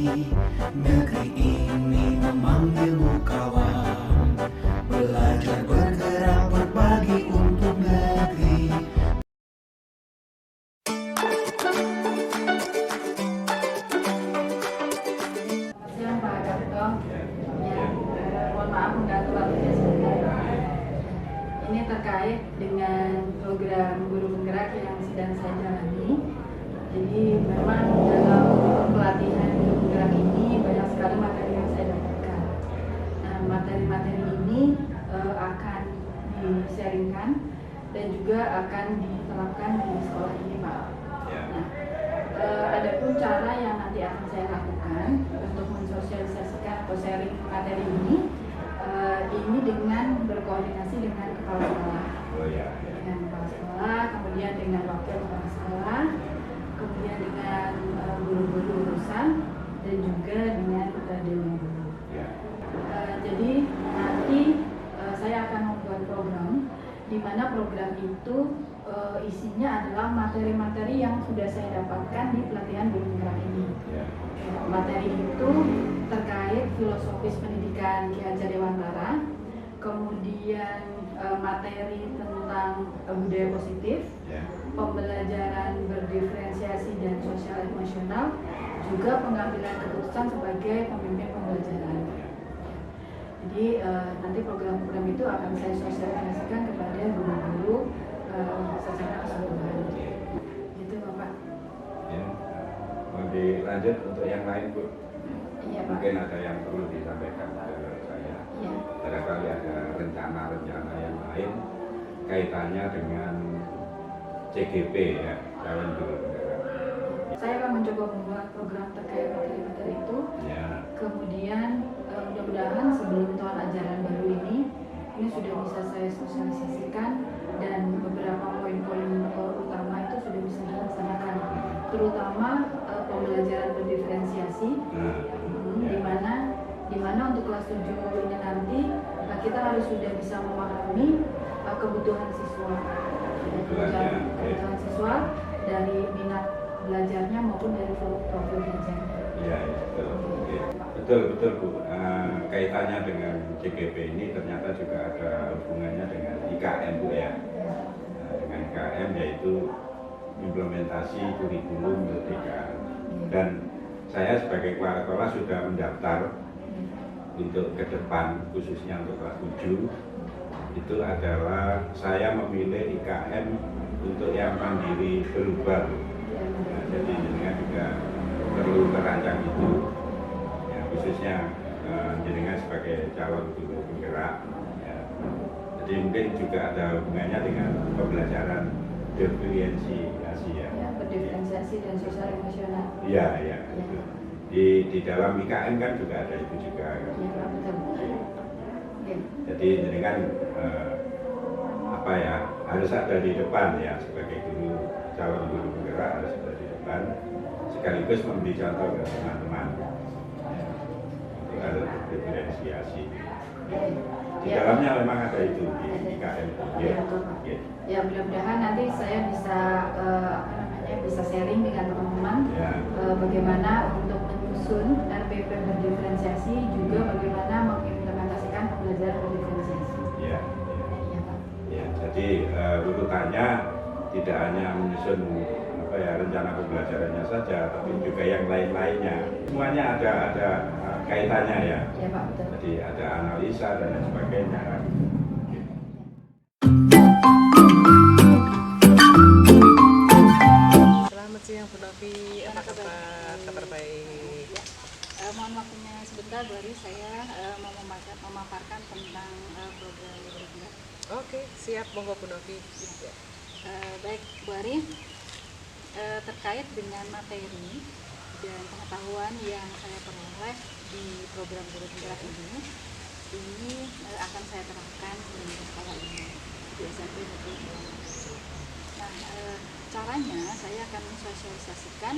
Negeri ini memanggilmu kawan, belajar bergerak berbagi untuk negeri. Selamat siang Pak Kapito. Ya, mohon maaf mengganggu waktunya sebentar. Ini terkait dengan program guru penggerak yang sedang saya jalani. Jadi memang dalam pelatihan guru penggerak ini banyak sekali materi yang saya dapatkan. Nah, materi-materi ini akan di-sharingkan dan juga akan diterapkan di sekolah ini, Pak. Nah, ada pun cara yang nanti akan saya lakukan untuk mensosialisasikan atau sharing materi ini dengan berkoordinasi dengan kepala sekolah, dengan kepala sekolah, kemudian dengan wakil kepala sekolah, kemudian dengan guru-guru urusan dan juga dengan dewan guru. Jadi nanti saya akan membuat program di mana program itu isinya adalah materi-materi yang sudah saya dapatkan di pelatihan guru penggerak ini. Materi itu terkait filosofis pendidikan Ki Hajar Dewantara, kemudian materi tentang budaya positif, pembelajaran berdiferensiasi dan sosial emosional, juga pengambilan keputusan sebagai pemimpin pembelajaran. Jadi nanti program-program itu akan saya sosialisasikan kepada guru-guru secara keseluruhan. Gitu Bapak. Ya. Mau dilanjut untuk yang lain Bu? Iya Pak. Mungkin ada yang perlu disampaikan ke saya. Iya. Barangkali ada rencana-rencana yang lain kaitannya dengan CGP ya, calon guru penggerak. Saya akan mencoba membuat program terkait materi-materi itu. Ya. Kemudian mudah-mudahan sebelum tahun ajaran baru ini sudah bisa saya sosialisasikan dan beberapa poin-poin utama itu sudah bisa dilaksanakan, terutama pembelajaran berdiferensiasi, di mana untuk kelas 7 ini nanti kita harus sudah bisa memahami kebutuhan siswa, kebutuhan siswa dari minat belajarnya maupun dari profil belajar. Ya, betul Bu. Kaitannya dengan CGP ini ternyata juga ada hubungannya dengan IKM Bu ya. Dengan IKM yaitu implementasi kurikulum merdeka. Dan saya sebagai kepala sekolah sudah mendaftar untuk ke depan, khususnya untuk kelas 7. Itu adalah saya memilih IKM untuk yang mandiri berubah. Nah, jadi jenengan juga perlu terancang itu, ya, khususnya jenengan sebagai calon guru penggerak. Ya. Jadi mungkin juga ada hubungannya dengan pembelajaran diferensiasi ya. Ya, berdiferensiasi dan sosial emosional. Iya. Ya. Di dalam IKM kan juga ada itu juga. Kan? Ya, betul. Ya. Jadi jenengan harus ada di depan ya, sebagai guru, calon guru penggerak harus ada di depan, sekaligus memberi contoh ke teman-teman untuk ada diferensiasi. Di dalamnya memang ada itu di IKM. Ya, mudah-mudahan nanti saya bisa bisa sharing dengan teman-teman bagaimana untuk menyusun RPP berdiferensiasi, juga bagaimana mengimplementasikan pembelajaran berdiferensiasi. Ya, jadi urutannya tidak hanya menyusun rencana pembelajarannya saja, tapi juga yang lain-lainnya. Semuanya ada kaitannya ya. Ya Pak, betul. Jadi ada analisa dan lain sebagainya. Selamat siang Bu Novi, apa kabar baik? Mohon waktunya sebentar, Bu Ari, saya mau memaparkan tentang program bergerak. Oke, siap, monggo Bu Novi. Baik Bu Ari, terkait dengan materi dan pengetahuan yang saya peroleh di program guru penggerak ini akan saya terapkan di sekolah ini di SMP maupun di Nah, caranya saya akan mensosialisasikan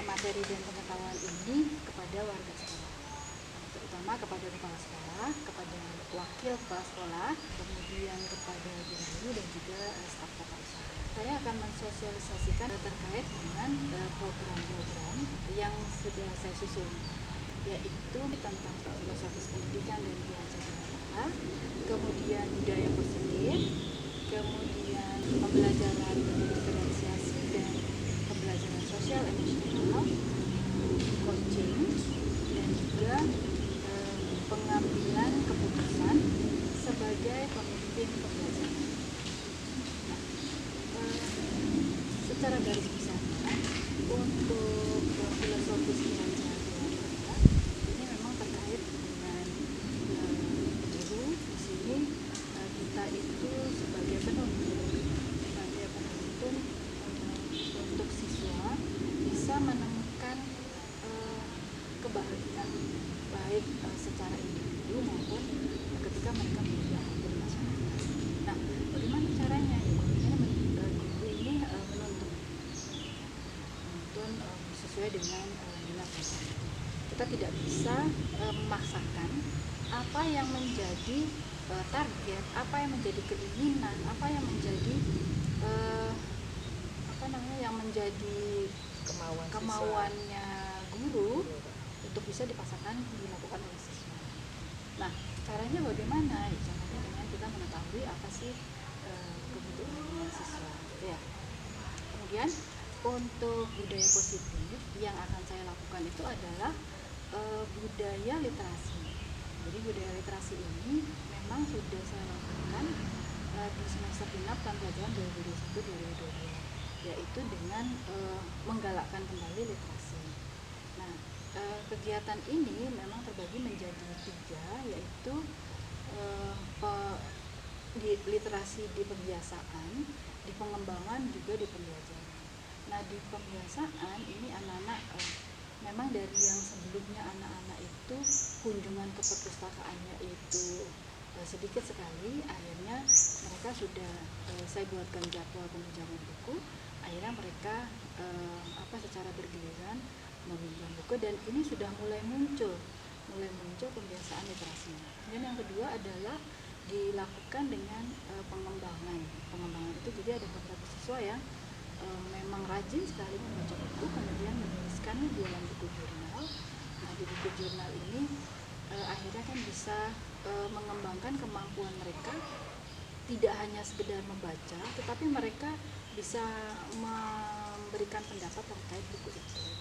materi dan pengetahuan ini kepada warga sekolah, terutama kepada kepala sekolah, kepada wakil kepala sekolah, kemudian kepada guru dan juga staf tata usaha. Saya akan mensosialisasikan terkait dengan program-program yang sudah saya susun, yaitu tentang filosofis pendidikan dan Pancasila, kemudian budaya positif, kemudian pembelajaran diferensiasi dan pembelajaran sosial emosional, coaching, dan juga pengambilan keputusan sebagai pemimpin pembelajaran. Nah, secara garis besarnya untuk filosofis pembelajaran ini memang terkait dengan guru. Di sini kita itu sebagai penuntun untuk siswa bisa menemukan kebahagiaan baik secara individu maupun ketika mereka menjadi masyarakat. Nah, bagaimana caranya? Guru ini menuntun sesuai dengan minat baca. Kita tidak bisa memaksakan apa yang menjadi target, apa yang menjadi keinginan, apa yang menjadi yang menjadi kemauannya guru untuk bisa dipaksakan dilakukan oleh siswa. Nah, caranya bagaimana? Caranya dengan kita mengetahui apa sih kebutuhan siswa, gitu ya. Kemudian untuk budaya positif yang akan saya lakukan itu adalah budaya literasi. Jadi budaya literasi ini memang sudah saya lakukan di semester genap tahun pelajaran 2021-2022, yaitu dengan menggalakkan kembali literasi. Nah, kegiatan ini memang terbagi menjadi 3, yaitu literasi di pembiasaan, di pengembangan, juga di pembelajaran. Nah, di pembiasaan ini anak-anak memang dari yang sebelumnya anak-anak itu kunjungan ke perpustakaannya itu sedikit sekali, akhirnya mereka sudah saya buatkan jadwal peminjaman buku, akhirnya mereka secara bergiliran meminjam buku, dan ini sudah mulai muncul pembiasaan literasi. Dan yang kedua adalah dilakukan dengan pengembangan itu. Jadi ada beberapa siswa yang memang rajin sekali membaca buku, kemudian menuliskannya di dalam buku jurnal. Nah, di buku jurnal ini akhirnya kan bisa mengembangkan kemampuan mereka, tidak hanya sekedar membaca, tetapi mereka bisa memberikan pendapat terkait buku itu.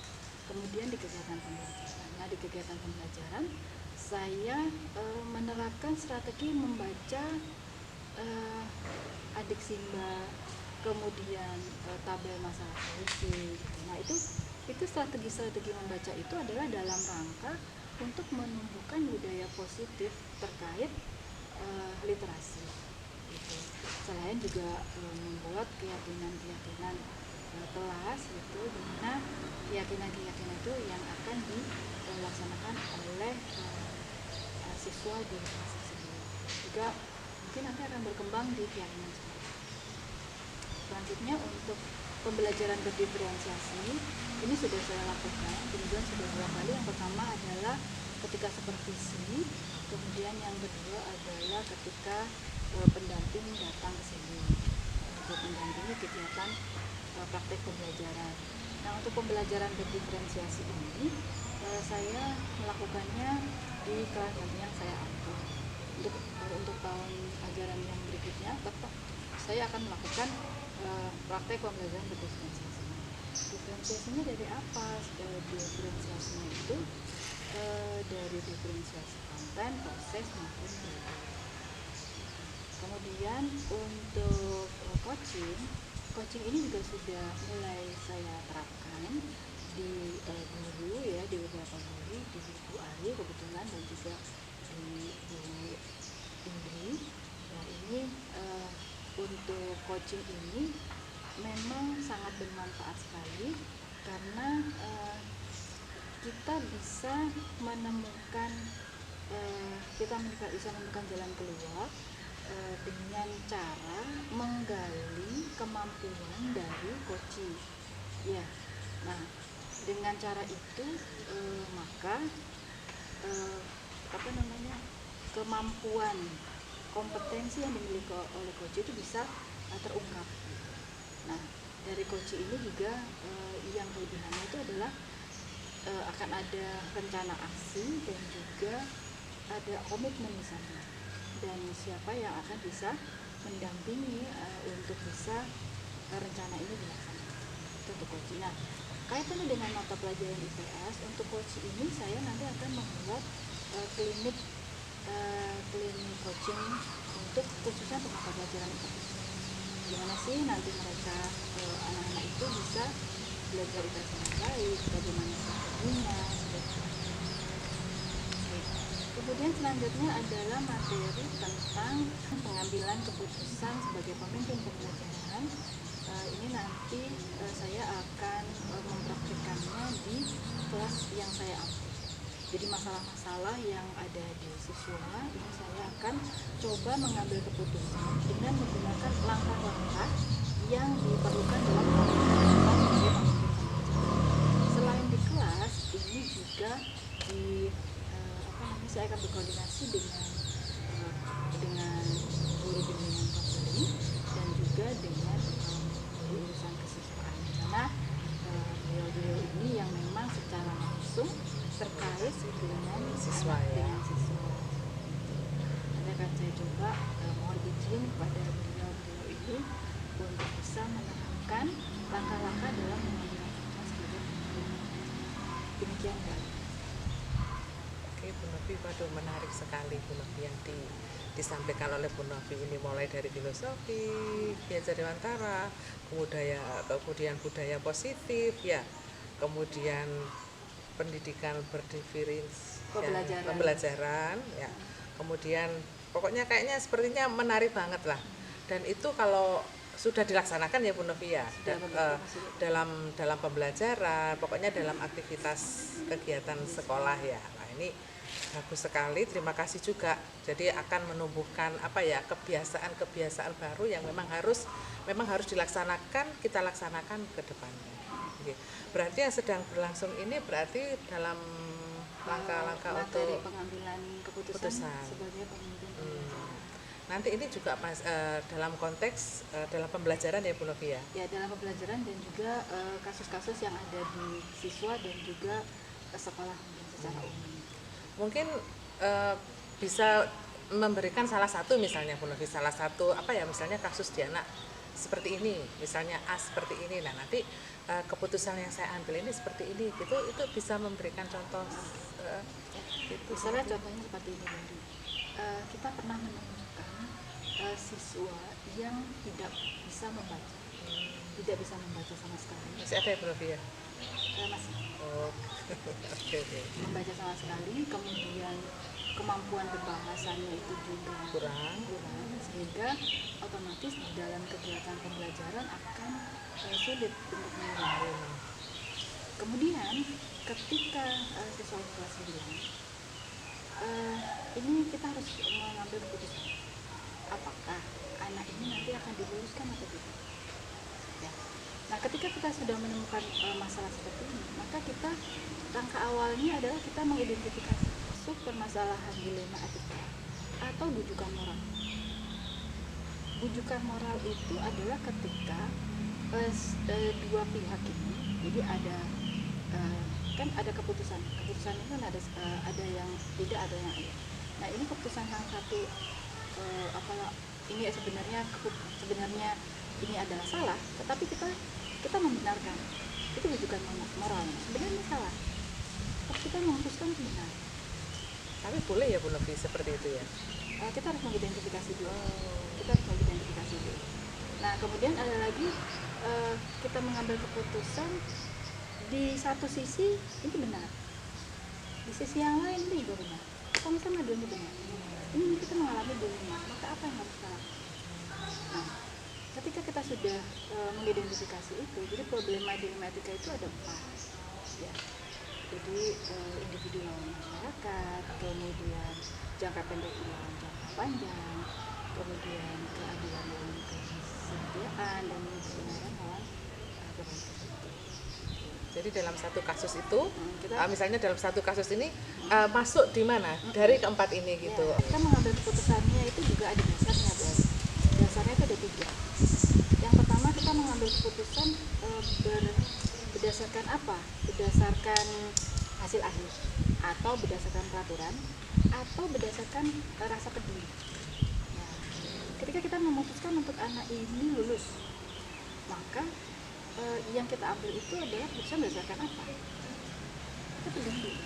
Kemudian di kegiatan pembelajaran, di kegiatan pembelajaran saya menerapkan strategi membaca Adik Simba, kemudian tabel masalah puisi. Nah, itu strategi membaca itu adalah dalam rangka untuk menumbuhkan budaya positif terkait literasi. Gitu. Selain juga membuat keyakinan kelas itu, di mana keyakinan itu yang akan dilaksanakan oleh siswa di kelas tersebut. Juga mungkin nanti akan berkembang di keyakinan seperti itu. Selanjutnya untuk pembelajaran berdiferensiasi ini sudah saya lakukan, kemudian sudah 2 kali. Yang pertama adalah ketika supervisi, kemudian yang kedua adalah ketika pendamping datang ke sini untuk mendampingi kegiatan praktek pembelajaran. Nah, untuk pembelajaran berdiferensiasi ini saya melakukannya di kelas yang saya ambil. Untuk tahun ajaran yang berikutnya tetap saya akan melakukan praktek pembelajaran berdiferensiasi. Diferensiasinya dari apa? Diferensiasinya itu dari diferensiasi konten, proses maupun metode. Kemudian untuk coaching ini juga sudah mulai saya terapkan di guru ya, di beberapa guru, di Bu Ari kebetulan, dan juga di Bu Indri. Nah, ini untuk coaching ini memang sangat bermanfaat sekali karena kita bisa menemukan jalan keluar dengan cara menggali kemampuan dari coaching. Ya, nah dengan cara itu maka kemampuan kompetensi yang dimiliki oleh coach itu bisa terungkap. Nah, dari coach ini juga yang kelebihannya itu adalah akan ada rencana aksi dan juga ada komitmen di sana, dan siapa yang akan bisa mendampingi untuk bisa rencana ini dilaksanakan. Itu untuk coaching. Nah, kaitannya dengan mata pelajaran IPS, untuk coaching ini saya nanti akan membuat klinik coaching untuk khususnya untuk mata pelajaran IPS. Gimana sih nanti mereka anak-anak itu bisa belajar IPS dengan baik, bagaimana strateginya. Kemudian selanjutnya adalah materi tentang pengambilan keputusan sebagai pemimpin pembelajaran. Ini nanti saya akan mempraktikkannya di kelas yang saya ambil. Jadi masalah-masalah yang ada di siswa ini saya akan coba mengambil keputusan dengan menggunakan langkah-langkah yang diperlukan dalam pembelajaran sebagai pemimpin pembelajaran. Selain di kelas, ini juga di saya akan berkoordinasi dengan guru bimbingan konseling dan juga dengan urusan kesiswaan, karena beliau-beliau ini yang memang secara langsung terkait dengan siswa dengan siswa. Nanti akan saya coba mohon izin kepada beliau-beliau ini untuk bisa menerapkan langkah-langkah dalam mengambil keputusan sebagai pemimpin. Demikian Kak. Bu Novi, waduh menarik sekali Bu Novi yang disampaikan oleh Bu Novi ini, mulai dari filosofi, belajar dewantara, kemudian budaya positif ya, kemudian pendidikan pembelajaran ya, kemudian pokoknya kayaknya sepertinya menarik banget lah, dan itu kalau sudah dilaksanakan ya Bu Novi ya, dalam pembelajaran, pokoknya dalam aktivitas kegiatan sekolah ya. Nah, ini bagus sekali, terima kasih juga. Jadi akan menumbuhkan kebiasaan baru yang memang harus dilaksanakan, kita laksanakan ke depannya. Berarti yang sedang berlangsung ini berarti dalam langkah-langkah untuk pengambilan keputusan sebagai pemimpin. Nanti ini juga dalam konteks dalam pembelajaran ya Bu Novi ya? Ya, dalam pembelajaran dan juga kasus-kasus yang ada di siswa dan juga sekolah secara umum. Mungkin bisa memberikan salah satu misalnya Bu Novi, salah satu misalnya kasus di anak seperti ini, misalnya A seperti ini, nah nanti keputusan yang saya ambil ini seperti ini, gitu, itu bisa memberikan contoh. Misalnya contohnya seperti ini, kita pernah menemukan siswa yang tidak bisa membaca sama sekali. Masih ada ya Bu Novi ya? Masih. Oh. Okay. Membaca sama sekali, kemudian kemampuan berbahasanya itu juga kurang, sehingga otomatis di dalam kegiatan pembelajaran akan sulit untuk menilai. Kemudian ketika siswa kelas 9, ini kita harus mengambil keputusan apakah anak ini nanti akan diluluskan atau tidak ya. Nah, ketika kita sudah menemukan masalah seperti ini, maka kita langkah awalnya adalah kita mengidentifikasi permasalahan dilema etika atau bujukan moral. Bujukan moral itu adalah ketika dua pihak ini, jadi kan ada keputusan itu kan ada yang tidak, ada yang iya. Nah, ini keputusan yang satu ini sebenarnya ini adalah salah, tetapi kita membenarkan itu bujukan moralnya sebenarnya salah, tapi kita memutuskan benar. Tapi boleh ya Bu Novi seperti itu ya? Kita harus mengidentifikasi dulu. Nah, kemudian ada lagi kita mengambil keputusan di satu sisi ini benar, di sisi yang lain ini juga benar. Sama-sama dua ini benar. Ini kita mengalami dilema, maka apa yang harus kita lakukan? Nah, ketika kita sudah mengidentifikasi itu, jadi dilema etika itu ada 4 ya. Jadi individu lawan masyarakat, kemudian jangka pendek lawan jangka panjang, kemudian keadilan lawan kesetiaan, dan kebenaran lawan kebenaran. Jadi dalam satu kasus itu, misalnya dalam satu kasus ini masuk di mana? Dari keempat ini gitu. Ya, kita mengambil keputusannya itu juga ada dasarnya, Bu. Dasarnya itu ada 3. Yang pertama, kita mengambil keputusan berdasarkan apa? Berdasarkan hasil akhir, atau berdasarkan peraturan, atau berdasarkan rasa peduli. Nah, ketika kita memutuskan untuk anak ini lulus, maka yang kita ambil itu adalah keputusan berdasarkan apa? Kita peduli,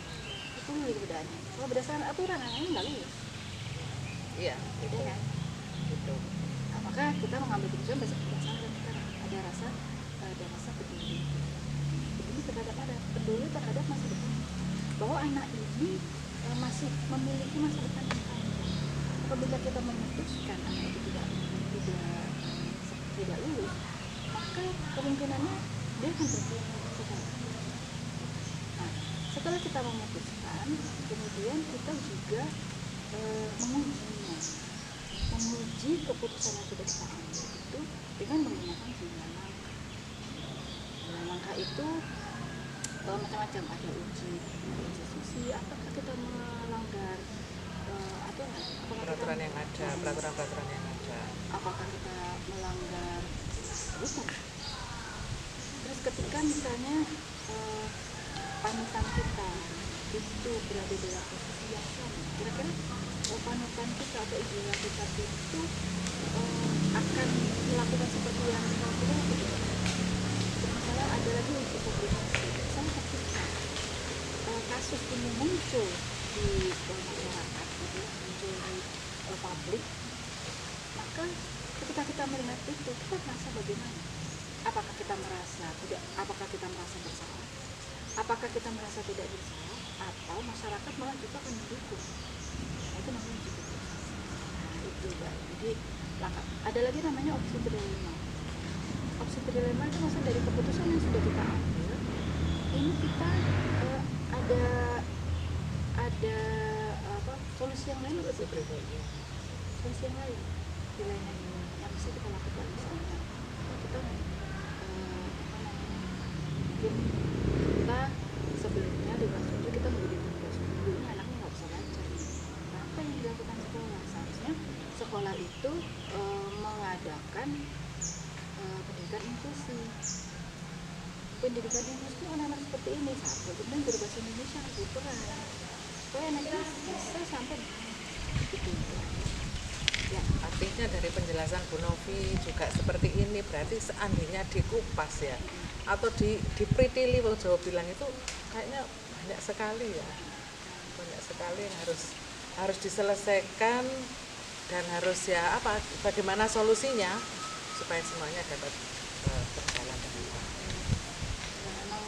keberadaannya. Kalau berdasarkan aturan anaknya nggak lulus, Iya, gitu kan? gitu. Nah, maka kita mengambil keputusan berdasarkan kita ada rasa peduli terhadap masa depan, bahwa anak ini masih memiliki masa depan yang panjang. Apabila kita memutuskan anak itu tidak lulus, maka kemungkinannya dia akan berhenti sekolah. Nah, setelah kita memutuskan, kemudian kita juga menguji keputusan yang sudah kita ambil itu dengan menggunakan 9 langkah. 9 langkah itu macam-macam, ada uji sisi, apakah kita melanggar aturan, Peraturan yang ada, peraturan-peraturan yang ada. apakah kita melanggar hukum. Terus ketika misalnya panutan kita itu berada dalam posisi yang sama, kira-kira panutan kita atau idola kita itu akan melakukan seperti yang kita lakukan atau tidak. Misalnya ada lagi uji komunikasi, misalnya ketika kasus ini muncul di masyarakat, muncul di publik, maka ketika kita melihat itu, kita merasa bagaimana? Apakah kita merasa bersalah? Apakah kita merasa tidak bersalah? Atau masyarakat malah juga akan mendukung? Nah, itu namanya uji komunikasi. Nah, itu jadi langkah. Ada lagi namanya opsi dilema. Opsi dilema itu maksud dari keputusan yang sudah kita ambil. Ini kita ada solusi yang lain atau solusi yang lain dilema yang bisa kita lakukan. Misalnya kita mungkin kita sebelumnya di kelas 7 kita menjadi tugas dulu, ini anaknya nggak bisa baca. Nah, apa yang dilakukan sekolah? Seharusnya sekolah itu mengadakan pendidikan inklusi. Pendidikan inklusi anak-anak seperti ini, satu kemudian berbahasa Indonesia lebih peran, supaya anaknya bisa sampai gitu. Ya, artinya dari penjelasan Bu Novi juga seperti ini, berarti seandainya dikupas ya, atau dipritili, Bang Jawa bilang itu kayaknya banyak sekali ya, banyak sekali yang harus diselesaikan dan harus ya bagaimana solusinya supaya semuanya dapat berjalan dengan baik. Memang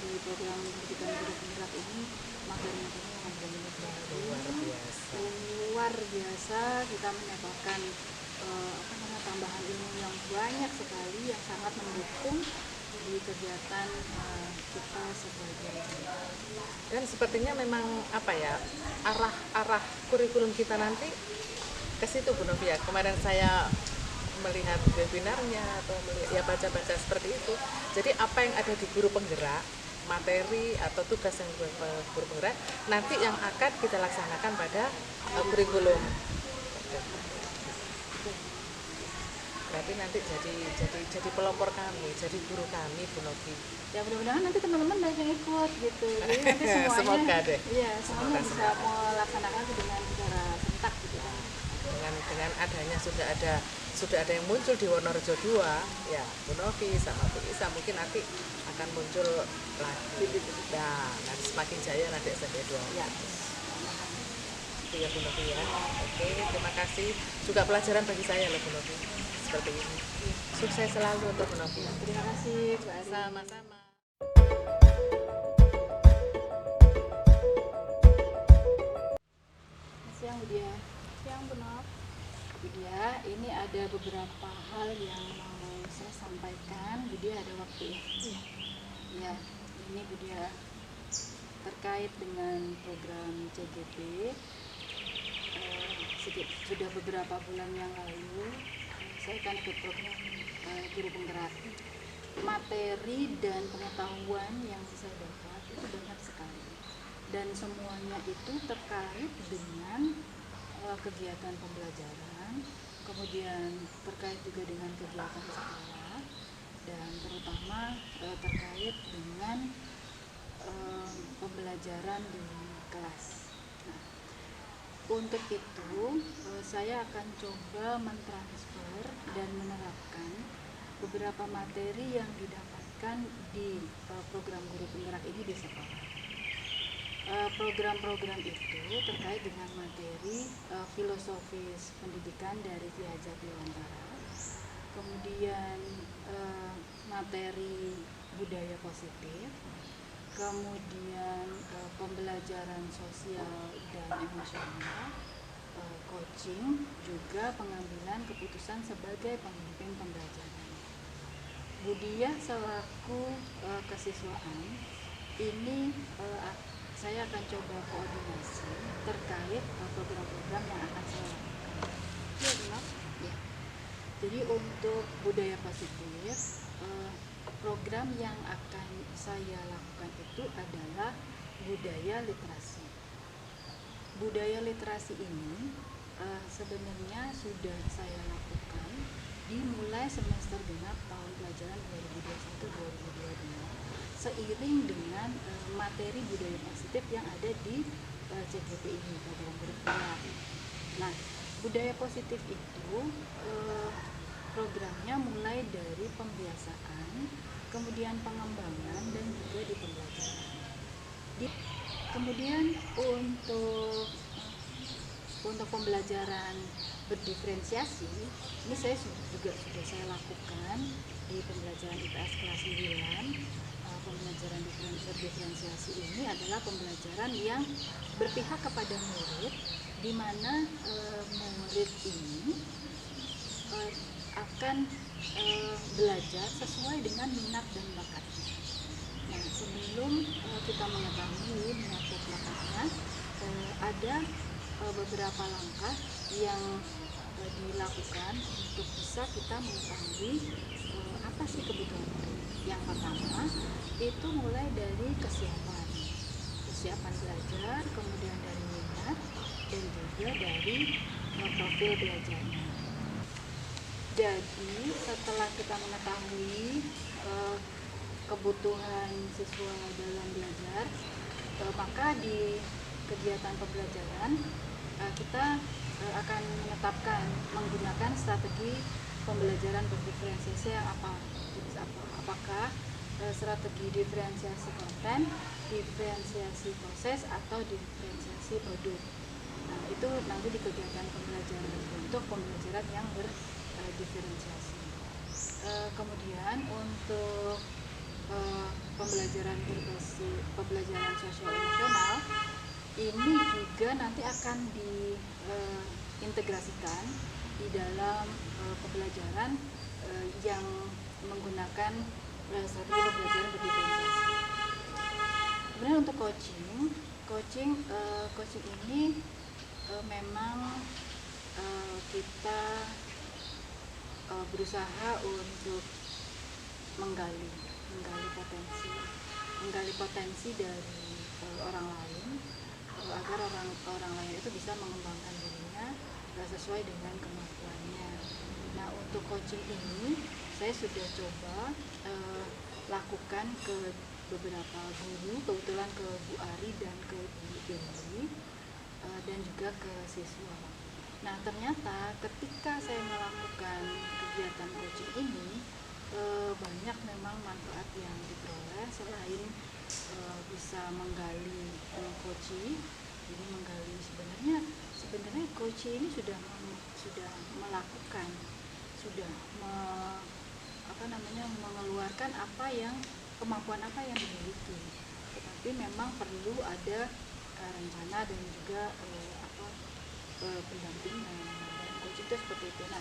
di program pendidikan guru penggerak ini materi-materinya luar biasa. Kita mendapatkan tambahan ilmu yang banyak sekali yang sangat mendukung di kegiatan kita sebagai Dan sepertinya memang arah kurikulum kita nanti ke situ Bu Novi ya. Kemarin saya melihat webinarnya atau baca-baca seperti itu. Jadi apa yang ada di guru penggerak, materi atau tugas yang guru penggerak nanti yang akan kita laksanakan pada kurikulum. Berarti nanti jadi pelopor kami, jadi guru kami Bu Novi. Ya mudah-mudahan nanti teman-teman banyak yang ikut gitu. Jadi nanti semuanya Semoga deh. Iya, semuanya bisa melaksanakan dengan secara serentak gitu kan. Dengan adanya sudah ada yang muncul di Wonorejo 2 ya, Bu Novi sama Bu Isa mungkin nanti akan muncul lagi. Nah, nanti semakin jaya nanti SMP 2 Ya. itu ya Bu Novi ya. Oke, terima kasih, juga pelajaran bagi saya loh Bu Novi seperti ini. Sukses selalu untuk Bu Novi. Terima kasih Mbak Ari. Sama-sama. Siang Bu Dia. Siang Bu Nov. Bu Dia, ini ada beberapa hal yang mau saya sampaikan. Bu Dia ada waktu ya? Iya. Ya, ini Bu Dia terkait dengan program CGP. Sudah beberapa bulan yang lalu saya kan ikut program guru penggerak. Materi dan pengetahuan yang saya dapat itu banyak sekali, dan semuanya itu terkait dengan kegiatan pembelajaran, kemudian terkait juga dengan kegiatan sekolah, dan terutama terkait dengan pembelajaran di kelas. Nah, untuk itu saya akan coba mentransfer dan menerapkan beberapa materi yang didapatkan di program guru penggerak ini di sekolah. Program-program itu terkait dengan materi filosofis pendidikan dari Ki Hajar Dewantara, kemudian materi budaya positif, kemudian pembelajaran sosial dan emosional, coaching, juga pengambilan keputusan sebagai pemimpin pembelajaran. Budiah selaku kesiswaan ini saya akan coba koordinasi terkait program-program yang akan saya lakukan. Ya, benar? Ya. Jadi untuk budaya positif, program yang akan saya lakukan itu adalah budaya literasi. Budaya literasi ini sebenarnya sudah saya lakukan dimulai semester genap tahun pelajaran 2021-2022 seiring dengan materi budaya positif yang ada di CGP ini, program guru penggerak. Nah, budaya positif itu programnya mulai dari pembiasaan, kemudian pengembangan, dan juga di pembelajaran. Kemudian untuk pembelajaran berdiferensiasi, ini saya sudah saya lakukan di pembelajaran IPS kelas 9. Pembelajaran berdiferensiasi ini adalah pembelajaran yang berpihak kepada murid, di mana murid ini akan belajar sesuai dengan minat dan bakatnya. Nah, sebelum kita mengetahui minat dan bakatnya, ada beberapa langkah yang dilakukan untuk bisa kita mengetahui apa sih kebutuhan murid. Yang pertama itu mulai dari kesiapan belajar, kemudian dari minat, dan juga dari profil belajarnya. Jadi setelah kita mengetahui kebutuhan siswa dalam belajar, maka di kegiatan pembelajaran kita akan menetapkan menggunakan strategi pembelajaran berdiferensiasi yang apa. Apakah strategi diferensiasi konten, diferensiasi proses, atau diferensiasi produk. Nah, itu nanti di kegiatan pembelajaran untuk pembelajaran yang berdiferensiasi. Kemudian untuk pembelajaran berbasis pembelajaran sosial emosional ini juga nanti akan diintegrasikan di dalam pembelajaran yang menggunakan strategi pembelajaran berdiferensiasi. Kemudian untuk coaching ini memang kita berusaha untuk menggali potensi dari orang lain agar orang lain itu bisa mengembangkan dirinya sesuai dengan kemampuannya. Nah, untuk coaching ini saya sudah coba lakukan ke beberapa guru, kebetulan ke Bu Ari dan ke Bu Dewi, dan juga ke siswa. Nah, ternyata ketika saya melakukan kegiatan coaching ini banyak memang manfaat yang diperoleh selain bisa menggali coaching. Jadi menggali sebenarnya coaching ini sudah melakukan, mengeluarkan kemampuan apa yang dimiliki, tetapi memang perlu ada rencana dan juga pendampingan. Coaching itu seperti itu. Nah,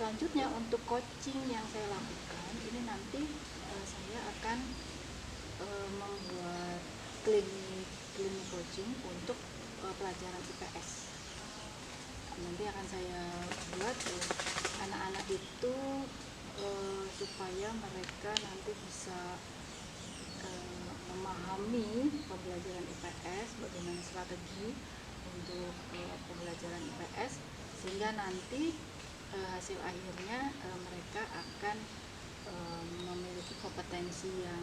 selanjutnya untuk coaching yang saya lakukan ini nanti saya akan membuat klinik coaching untuk pelajaran IPS. Nanti akan saya buat anak-anak itu supaya mereka nanti bisa memahami pembelajaran IPS, bagaimana strategi untuk pembelajaran IPS, sehingga nanti hasil akhirnya mereka akan memiliki kompetensi yang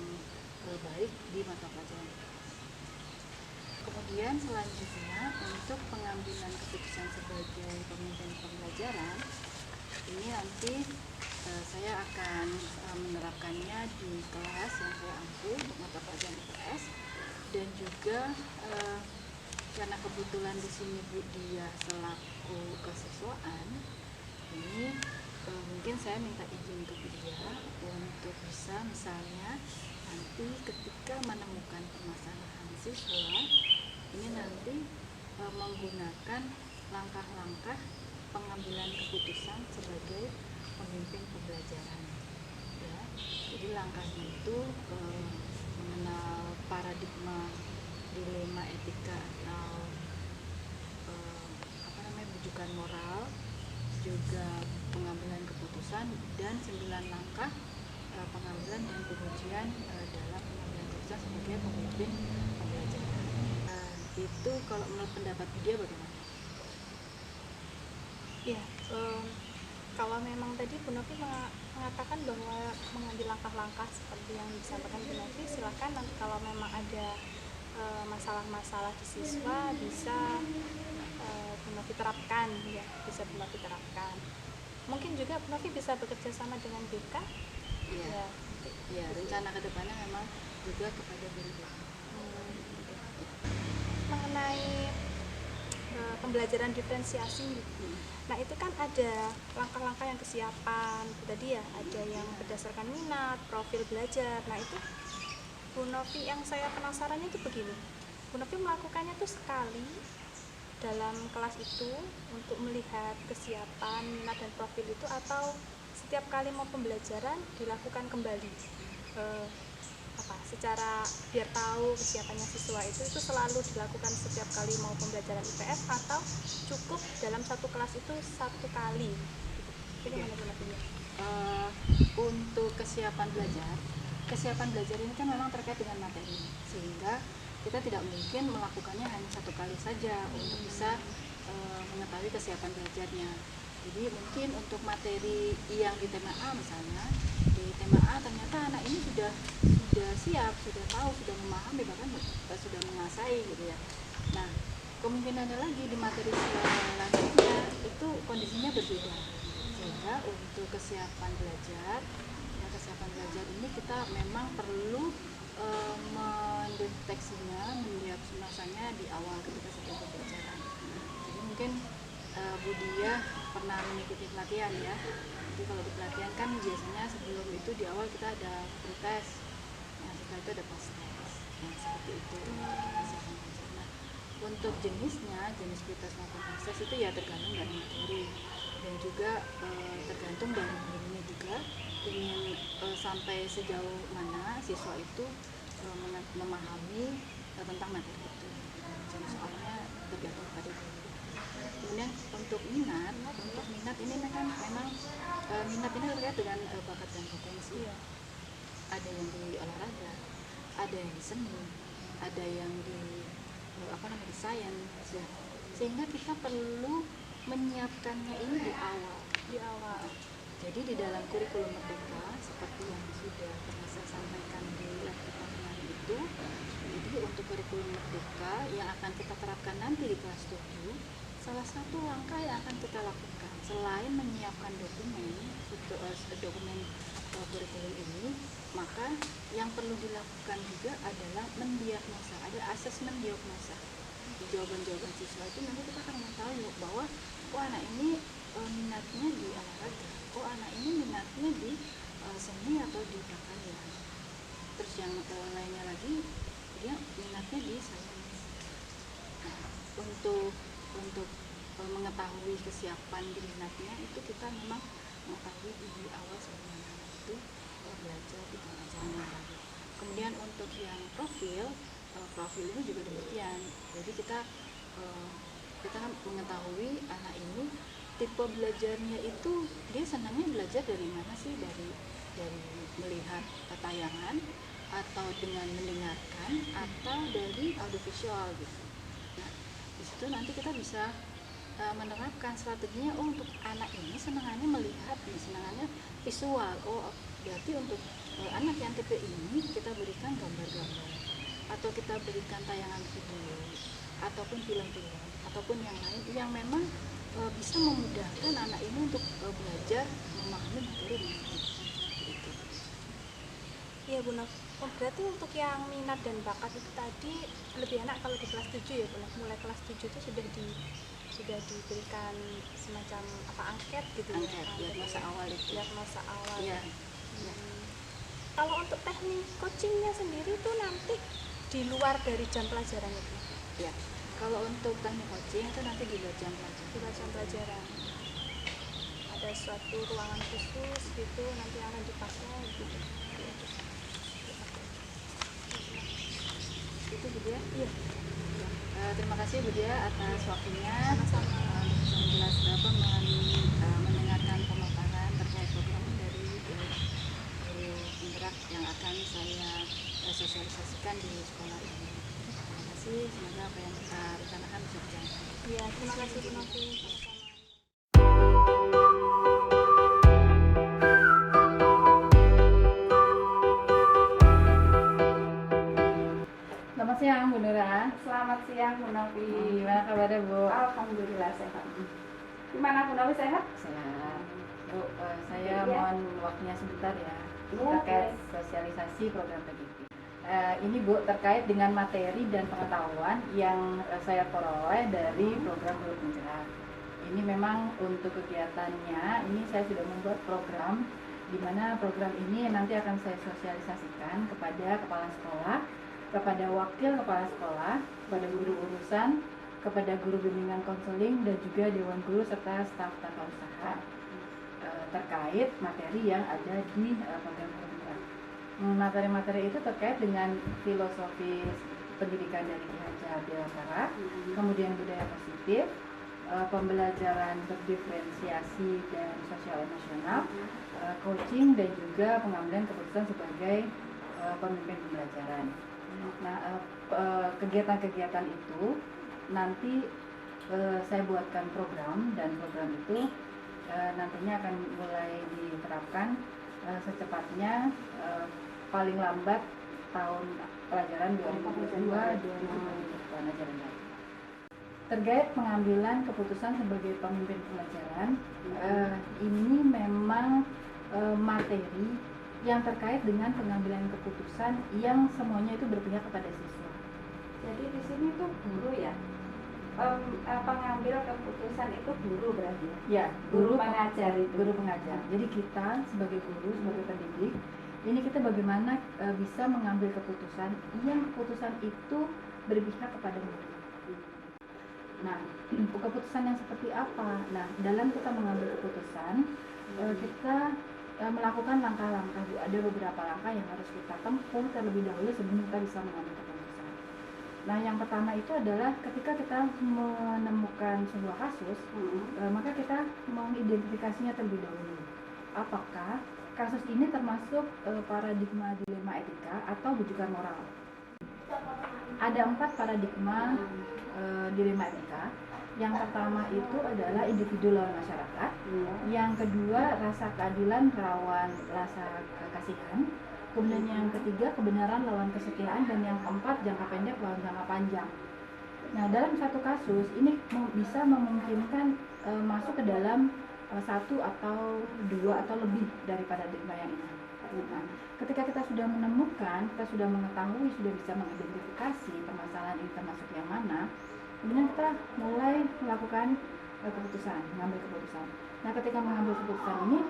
baik di mata pelajaran IPS. Kemudian selanjutnya untuk pengambilan keputusan sebagai pemimpin pembelajaran, ini nanti saya akan menerapkannya di kelas yang saya ampu untuk mata pelajaran IPS, dan juga karena kebetulan di sini Bu Dia selaku kesiswaan, ini mungkin saya minta izin ke Bu Dia untuk bisa misalnya nanti ketika menemukan permasalahan siswa ini nanti menggunakan langkah-langkah pengambilan keputusan sebagai pemimpin pembelajaran, ya. Jadi langkahnya itu mengenal paradigma dilema etika atau bujukan moral, juga pengambilan keputusan, dan 9 langkah pengambilan dan pengujian dalam pengambilan keputusan sebagai pemimpin pembelajaran. Itu kalau menurut pendapat dia bagaimana? Ya, kalau memang tadi Bu Novi mengatakan bahwa mengambil langkah-langkah seperti yang disampaikan Bu Novi, silakan nanti kalau memang ada masalah-masalah di siswa bisa Bu Novi terapkan, ya, bisa Bu Novi terapkan. Mungkin juga Bu Novi bisa bekerja sama dengan BK. Iya, ya, rencana kedepannya memang juga kepada guru. Mengenai pembelajaran diferensiasi, nah itu kan ada langkah-langkah yang kesiapan tadi ya, ada yang berdasarkan minat, profil belajar. Nah itu Bu Novi, yang saya penasarannya itu begini, Bu Novi melakukannya tuh sekali dalam kelas itu untuk melihat kesiapan, minat, dan profil itu, atau setiap kali mau pembelajaran dilakukan kembali secara biar tahu kesiapannya siswa itu selalu dilakukan setiap kali mau pembelajaran IPS, atau cukup dalam satu kelas itu satu kali gitu. Bagaimana Bu Novi? Untuk kesiapan belajar ini kan memang terkait dengan materi, sehingga kita tidak mungkin melakukannya hanya satu kali saja untuk bisa mengetahui kesiapan belajarnya. Jadi mungkin untuk materi yang di tema A misalnya, di tema A ternyata anak ini sudah siap, sudah tahu, sudah memahami, bahkan sudah menguasai gitu ya. Nah, kemungkinannya lagi di materi selanjutnya itu kondisinya berbeda. Sehingga untuk kesiapan belajar ini kita memang perlu mendeteksinya, mendiagnosanya di awal ketika sedang pembelajaran. Jadi mungkin Bu Dia pernah mengikuti pelatihan ya. Jadi kalau di pelatihan kan biasanya sebelum itu di awal kita ada pretest, setelah itu ada post test, seperti itu. Nah, untuk jenis pretest maupun post test itu ya tergantung dari materi, dan juga tergantung dari gurunya juga ingin sampai sejauh mana siswa itu memahami tentang materi itu. Jadi soalnya tergantung pada guru. Kemudian untuk minat ini kan memang minat ini terkait dengan bakat dan potensi. Ada yang di olahraga, ada yang di seni, ada yang di sains, ya. Sehingga kita perlu menyiapkannya ini di awal. Jadi di dalam kurikulum Merdeka seperti yang sudah pernah saya sampaikan di lab kemarin itu, jadi untuk kurikulum Merdeka yang akan kita terapkan nanti di kelas 7, salah satu langkah yang akan kita lakukan selain menyiapkan dokumen kurikulum ini, maka yang perlu dilakukan juga adalah mendiagnosa, ada asesmen diagnosa. Di jawaban-jawaban siswa itu nanti kita akan mengetahui bahwa anak ini minatnya di olahraga, anak ini minatnya di seni atau di prakarya. Terus yang lainnya lagi dia minatnya di sains. Nah, untuk mengetahui kesiapan di minatnya itu kita memang mengetahui di awal sebelum anak itu belajar di pengajaran yang baru. Kemudian untuk yang profil ini juga demikian. Jadi kita mengetahui anak ini tipe belajarnya itu dia senangnya belajar dari mana sih, dari melihat tayangan, atau dengan mendengarkan, atau dari audiovisual gitu. Nah, di situ nanti kita bisa menerapkan strateginya. Untuk anak ini senangannya melihat, senangannya visual. Berarti untuk anak yang tipe ini kita berikan gambar-gambar. atau kita berikan tayangan video ataupun film-film ataupun yang lain yang memang bisa memudahkan anak ini untuk belajar memahami materi itu. Iya Bu Nov, berarti untuk yang minat dan bakat itu tadi lebih enak kalau di kelas 7 ya Bu Nov. Mulai kelas 7 itu sudah diberikan semacam angket gitu ya, masa awal itu. Masa awal. Iya. Kalau untuk teknik coachingnya sendiri itu nanti di luar dari jam pelajaran itu. Ya. Kalau untuk teknik coaching itu nanti di luar jam pelajaran. Di luar jam pelajaran. Ada suatu ruangan khusus gitu nanti akan dipakai gitu. Itu Bu Dia. Iya. Terima kasih Bu Dia atas waktunya. Sama-sama. Bisa menjelaskan mendengarkan pemaparan terkait program dari guru penggerak yang akan saya sosialisasikan di sekolah ini. Terima kasih, semoga apa yang kita rencanakan bisa berjalan. Iya, terima kasih Bu Novi. Sama-sama. Selamat siang Bu Nura. Selamat siang Bu Novi. Gimana kabarnya Bu? Alhamdulillah sehat. Gimana Bu Novi, sehat? Sehat. Bu, saya Iya. mohon waktunya sebentar ya Iya, terkait boleh. sosialisasi program PDP. Ini Bu terkait dengan materi dan pengetahuan yang saya peroleh dari program Guru Penggerak. Ini memang untuk kegiatannya, ini saya sudah membuat program di mana program ini nanti akan saya sosialisasikan kepada kepala sekolah, kepada wakil kepala sekolah, kepada guru urusan, kepada guru bimbingan konseling dan juga dewan guru serta staf tata usaha terkait materi yang ada di program Penggerak. Materi-materi itu terkait dengan filosofi pendidikan dari Ki Hajar Dewantara, kemudian budaya positif, pembelajaran berdiferensiasi dan sosial emosional, coaching dan juga pengambilan keputusan sebagai pemimpin pembelajaran. Nah, kegiatan-kegiatan itu nanti saya buatkan program dan program itu nantinya akan mulai diterapkan secepatnya paling lambat tahun pelajaran 2022-2023 ajaran baru. Terkait pengambilan keputusan sebagai pemimpin pembelajaran, ini memang materi yang terkait dengan pengambilan keputusan yang semuanya itu berpihak kepada siswa. Jadi di sini tuh guru ya. Pengambil keputusan itu guru berarti ya. Ya, Guru pengajar itu. Guru pengajar. Jadi kita sebagai guru, sebagai pendidik, ini kita bagaimana bisa mengambil keputusan yang keputusan itu berpihak kepada murid. Nah, keputusan yang seperti apa? Nah, dalam kita mengambil keputusan, kita melakukan langkah-langkah. Ada beberapa langkah yang harus kita tempuh terlebih dahulu sebelum kita bisa mengambil keputusan. Nah, yang pertama itu adalah ketika kita menemukan sebuah kasus, maka kita mengidentifikasinya terlebih dahulu. Apakah kasus ini termasuk paradigma dilema etika atau rujukan moral? Ada 4 paradigma dilema etika. Yang pertama itu adalah individu lawan masyarakat. Yang kedua, rasa keadilan rawan rasa kasihan. Kemudian yang ketiga, kebenaran lawan kesetiaan. Dan yang keempat, jangka pendek lawan jangka panjang. Nah, dalam satu kasus ini bisa memungkinkan masuk ke dalam 1 atau 2 atau lebih dari paradigma yang ini. Nah, ketika kita sudah menemukan, kita sudah mengetahui, sudah bisa mengidentifikasi permasalahan ini termasuk yang mana, kemudian kita mulai melakukan keputusan, mengambil keputusan. Nah, ketika mengambil keputusan ini,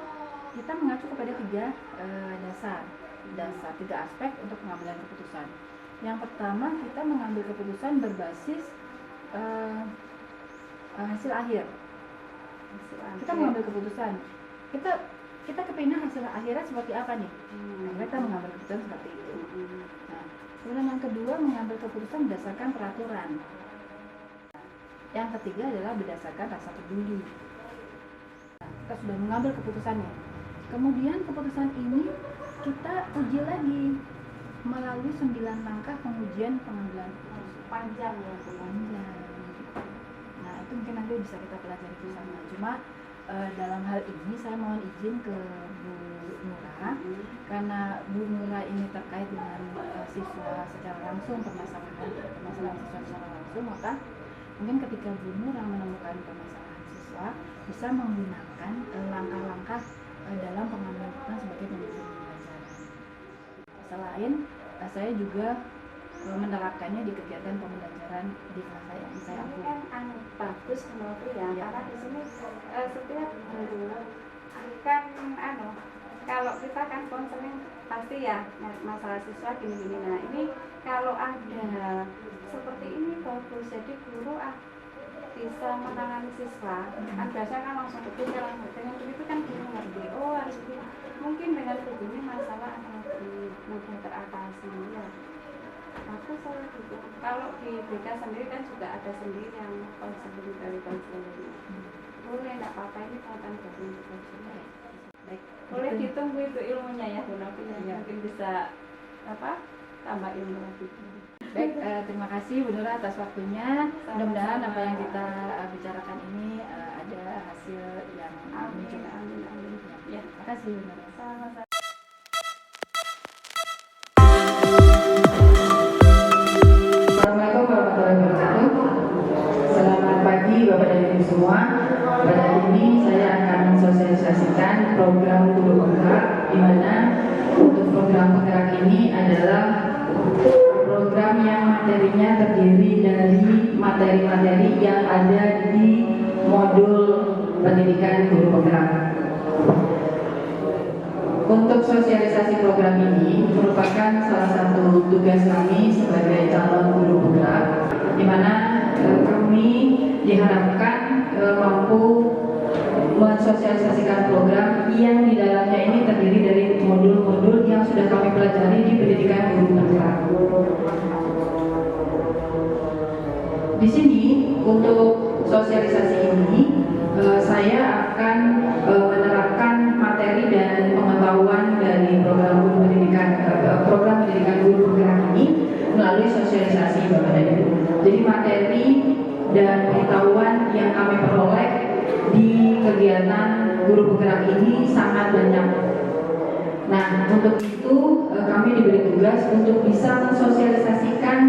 kita mengacu kepada 3 tiga aspek untuk pengambilan keputusan. Yang pertama, kita mengambil keputusan berbasis hasil akhir. Kita mengambil keputusan. Kita kepingin hasil akhirnya seperti apa nih? Kita mengambil keputusan seperti itu. Nah, kemudian yang kedua, mengambil keputusan berdasarkan peraturan. Yang ketiga adalah berdasarkan rasa peduli. Nah, kita sudah mengambil keputusannya. Kemudian keputusan ini kita uji lagi melalui 9 langkah pengujian pengambilan keputusan. Panjang ya Bu. Panjang. Nah, itu mungkin nanti bisa kita pelajari bersama. Cuma dalam hal ini saya mohon izin ke Bu Nura, karena Bu Nura ini terkait dengan siswa secara langsung, permasalahan siswa secara langsung, maka mungkin ketika Bu Nura menemukan permasalahan siswa bisa menggunakan langkah-langkah dalam pengambilan keputusan sebagai pembimbing pembelajaran. Selain saya juga menerapkannya di kegiatan pembelajaran di kelas yang saya ambil. Kan bagus menurut ya, karena di sini setiap guru kan kalau kita kan konseling pasti ya masalah siswa gini-gini. Nah ini kalau ada seperti ini bagus, jadi guru bisa menangani siswa. Kan biasanya kan langsung begitu, dengan begitu kan guru ngerti, oh harus begini. Mungkin dengan begini masalah akan lebih mudah teratasi ya. Aku salah gitu. Kalau di BK sendiri kan juga ada sendiri yang konseling dari konseling. Boleh, tidak apa-apa, ini pengetahuan baru untuk konseling. Baik, Boleh ditunggu itu ilmunya ya Bu Novi, mungkin bisa tambah ilmu lagi. Baik, terima kasih Bu Nura atas waktunya. Mudah-mudahan apa yang kita bicarakan ini ada hasil yang menunjukkan. Amin. Ya, terima kasih Bu Nura. Sama-sama. Assalamualaikum warahmatullahi wabarakatuh. Selamat pagi Bapak dan Ibu semua. Pada hari ini saya akan mensosialisasikan program Guru Penggerak, di mana untuk program penggerak ini adalah program yang materinya terdiri dari materi-materi yang ada di modul pendidikan Guru Penggerak. Untuk sosialisasi program ini merupakan salah satu tugas kami sebagai calon guru penggerak, di mana kami diharapkan mampu mensosialisasikan program yang di dalamnya ini terdiri dari modul-modul yang sudah kami pelajari di pendidikan guru penggerak. Di sini untuk sosialisasi ini saya akan menerapkan materi dan pengetahuan dari program pendidikan guru penggerak ini melalui sosialisasi Bapak dan Ibu. Jadi materi dan pengetahuan yang kami peroleh di kegiatan guru penggerak ini sangat banyak. Nah, untuk itu kami diberi tugas untuk bisa mensosialisasikan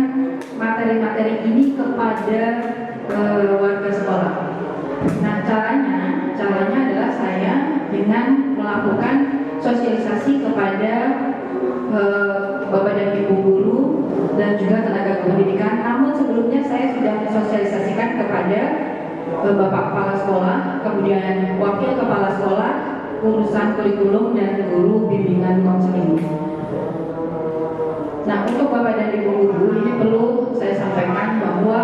materi-materi ini kepada warga sekolah. Nah, caranya adalah saya dengan melakukan sosialisasi kepada Bapak dan Ibu guru dan juga tenaga pendidikan. Namun sebelumnya saya sudah mensosialisasikan kepada Bapak Kepala Sekolah, kemudian Wakil Kepala Sekolah, urusan kurikulum dan guru bimbingan konseling. Nah, untuk Bapak dan Ibu guru ini perlu saya sampaikan bahwa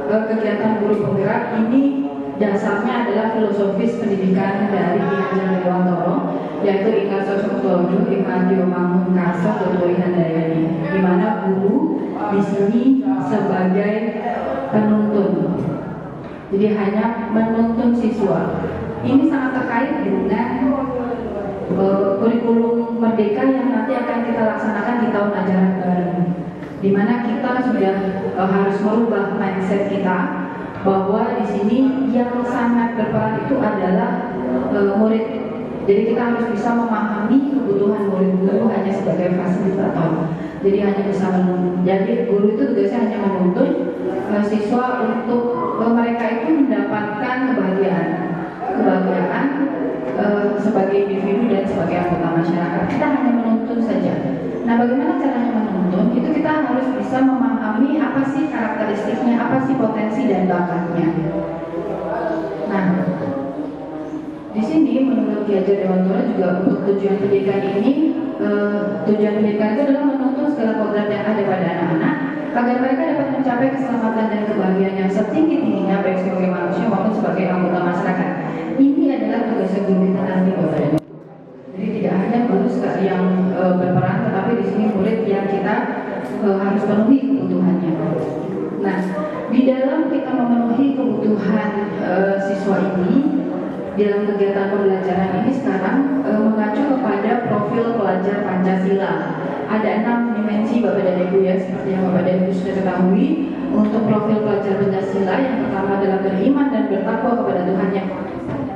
kegiatan guru penggerak ini dasarnya adalah filosofis pendidikan dari Ki Hajar Dewantoro, yaitu Ika Sosoktojo, Ika Diomangun Karso, Dr. Handayani, di mana guru di sini sebagai penuntun. Jadi hanya menuntun siswa. Ini sangat terkait dengan kurikulum merdeka yang nanti akan kita laksanakan di tahun ajaran baru, di mana kita sudah harus merubah mindset kita bahwa di sini yang sangat berperan itu adalah murid. Jadi kita harus bisa memahami kebutuhan murid, guru hanya sebagai fasilitator. Jadi hanya bisa jadi guru itu tugasnya hanya menuntun siswa untuk mereka itu mendapatkan kebahagiaan sebagai individu dan sebagai anggota masyarakat. Kita hanya menuntun saja. Nah, bagaimana caranya menuntun? Itu kita harus bisa memahami apa sih karakteristiknya, apa sih potensi dan bakatnya. Nah, di sini menurut Ki Hajar Dewantoro juga untuk tujuan pendidikan ini, tujuan pendidikan itu adalah menuntun segala program yang ada pada anak-anak agar mereka dapat mencapai keselamatan dan kebahagiaan yang setinggi-tingginya baik sebagai manusia maupun sebagai anggota masyarakat. Ini adalah tugas guru kita nanti, Bapak dan Ibu. Jadi tidak hanya guru yang berperan, tetapi di sini murid yang kita harus penuhi kebutuhannya. Nah, di dalam kita memenuhi kebutuhan siswa ini, di dalam kegiatan pembelajaran ini sekarang mengacu kepada profil pelajar Pancasila. Ada 6 dimensi Bapak dan Ibu ya, seperti yang Bapak dan Ibu sudah ketahui. Untuk profil pelajar Pancasila, yang pertama adalah beriman dan bertakwa kepada Tuhan Yang Maha Esa.